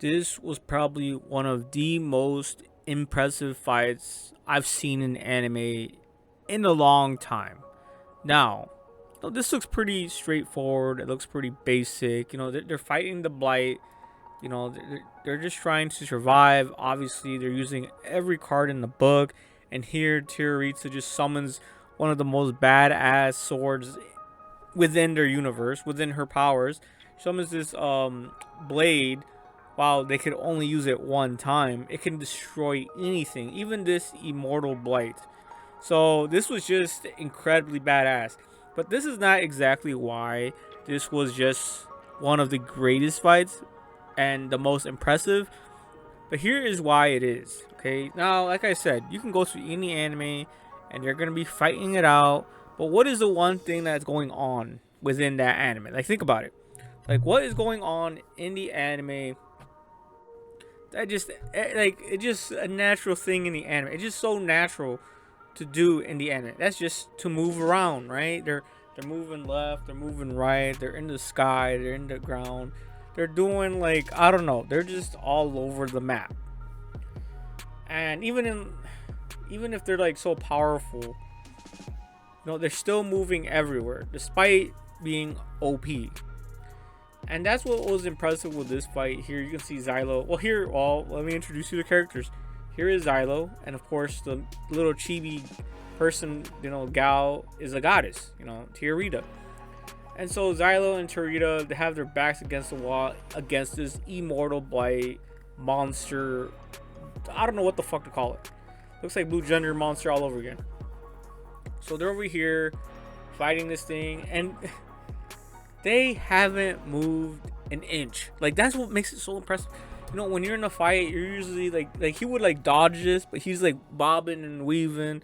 This was probably one of the most impressive fights I've seen in anime in a long time. Now, this looks pretty straightforward. It looks pretty basic. They're fighting the blight. They're just trying to survive. Obviously, they're using every card in the book. And here, Tiraritsu just summons one of the most badass swords within their universe, within her powers. Summons this blade. While they could only use it one time, it can destroy anything, even this immortal blight. So this was just incredibly badass. But this is not exactly why this was just one of the greatest fights and the most impressive. But here is why it is. Okay, now like I said, you can go through any anime and they're gonna be fighting it out. But what is the one thing that's going on within that anime? Like, think about it. Like, what is going on in the anime that just it's just a natural thing in the anime. It's just so natural to do in the anime. That's just to move around, right? They're moving left, they're moving right, they're in the sky, they're in the ground. They're doing, like, I don't know, they're just all over the map. And even if they're like so powerful, they're still moving everywhere despite being OP. And that's what was impressive with this fight. Here you can see Xylo. Well, let me introduce you to the characters. Here is Xylo, and of course the little chibi person, gal, is a goddess, Tiarita. And so Xylo and Tiarita, they have their backs against the wall against this immortal blight monster. I don't know what the fuck to call it. Looks like Blue Gender monster all over again. So they're over here fighting this thing, and they haven't moved an inch. Like, that's what makes it so impressive. When you're in a fight, you're usually like he would like dodge this, but he's like bobbing and weaving.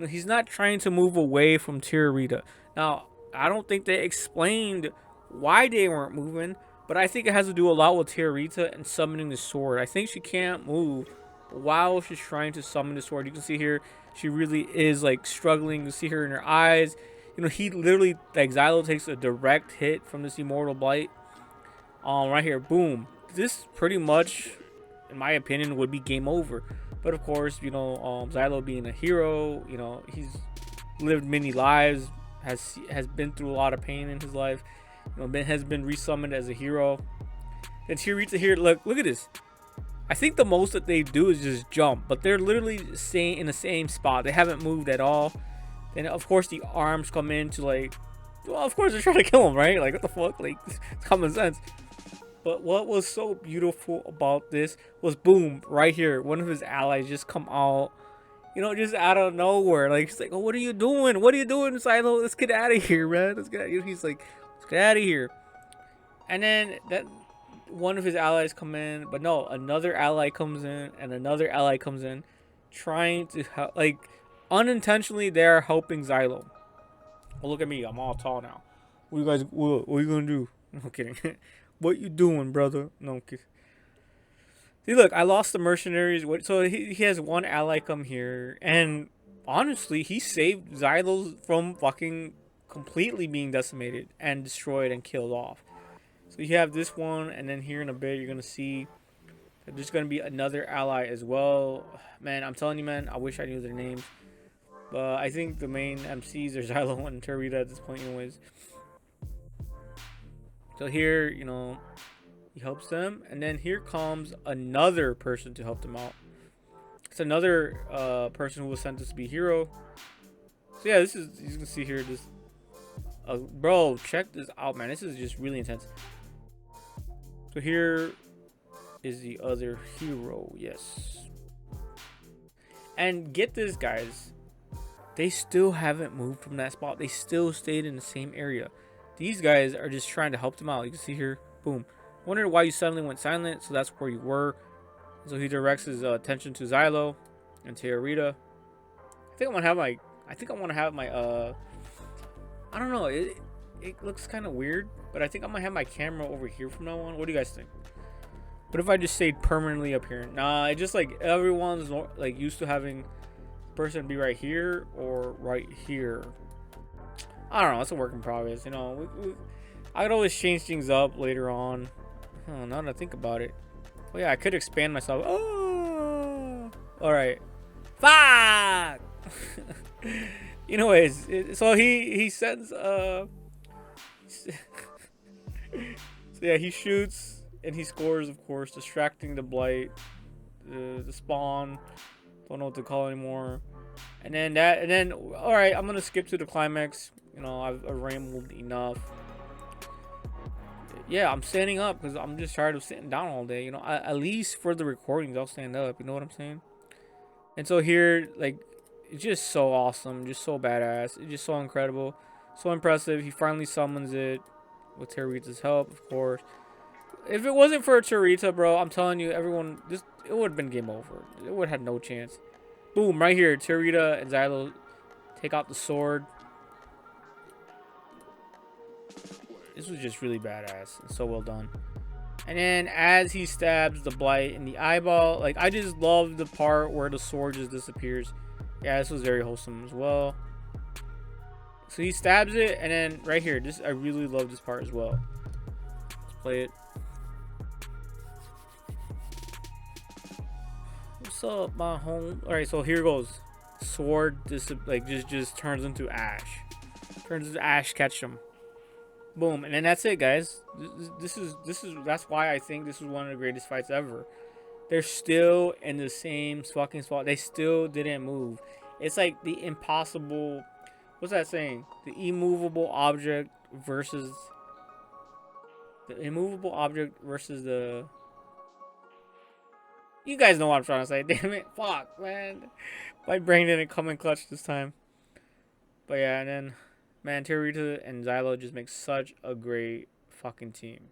He's not trying to move away from Tiarita. Now, I don't think they explained why they weren't moving, but I think it has to do a lot with Tiarita and summoning the sword. I think she can't move while she's trying to summon the sword. You can see here, she really is like struggling. You see her in her eyes. He literally, like, Xylo takes a direct hit from this immortal blight. Right here, boom. This pretty much, in my opinion, would be game over. But of course, Xylo being a hero, he's lived many lives, has been through a lot of pain in his life. Has been resummoned as a hero. And Tiarita here, look at this. I think the most that they do is just jump, but they're literally staying in the same spot. They haven't moved at all. And of course the arms come in to, like, well, of course they're trying to kill him, right? Like, what the fuck? Like, it's common sense. But what was so beautiful about this was, boom, right here, one of his allies just come out, just out of nowhere. Like, he's like, oh, what are you doing? What are you doing, Silo? Let's get out of here, man. Let's get out. He's like, let's get out of here. And then that one of his allies come in, but no, another ally comes in, and another ally comes in, trying to help, like, unintentionally they're helping Xylo. Well, look at me, I'm all tall now. What are you gonna do? No kidding. What you doing, brother? No kidding. See, look, I lost the mercenaries. So he has one ally come here, and honestly, he saved Xylo from fucking completely being decimated and destroyed and killed off. So you have this one, and then here in a bit you're gonna see that there's gonna be another ally as well. Man, I'm telling you, man, I wish I knew their names. But I think the main MCs are Xylo and Tiarita at this point anyways. So here, he helps them. And then here comes another person to help them out. It's another person who was sent to be hero. So yeah, this is, you can see here, this... bro, check this out, man. This is just really intense. So here is the other hero, yes. And get this, guys. They still haven't moved from that spot. They still stayed in the same area. These guys are just trying to help them out. You can see here, boom. Wondered why you suddenly went silent, so that's where you were. So he directs his attention to Xylo and Tiarita. I think I want to have my I don't know. It looks kind of weird, but I think I'm gonna have my camera over here from now on. What do you guys think? But if I just stayed permanently up here, nah. It just, like, everyone's like used to having person be right here or right here. I don't know. It's a work in progress. I could always change things up later on. Oh, now that I think about it, Oh yeah, I could expand myself. Oh, all right. Fuck. Anyways, so he sends so yeah, he shoots and he scores, of course, distracting the blight, the spawn. Don't know what to call it anymore. And then all right, I'm gonna skip to the climax. I've rambled enough. Yeah, I'm standing up because I'm just tired of sitting down all day. At least for the recordings, I'll stand up. You know what I'm saying? And so here, like, it's just so awesome, just so badass. It's just so incredible, so impressive. He finally summons it with Terita's help, of course. If it wasn't for Terita, bro, I'm telling you, everyone, it would have been game over. It would have had no chance. Boom, right here, Terita and Xylo take out the sword. This was just really badass and so well done. And then as he stabs the blight in the eyeball, like, I just love the part where the sword just disappears. Yeah, this was very wholesome as well. So he stabs it, and then right here, I really love this part as well. Let's play it. What's up, my home? All right, so here goes. Sword just turns into ash. Turns into ash. Catch him. Boom, and then that's it, guys. That's why I think this was one of the greatest fights ever. They're still in the same fucking spot. They still didn't move. It's like the impossible. What's that saying? The immovable object versus the. You guys know what I'm trying to say. Damn it! Fuck, man. My brain didn't come in clutch this time. But yeah, and then, man, Terita and Xylo just make such a great fucking team.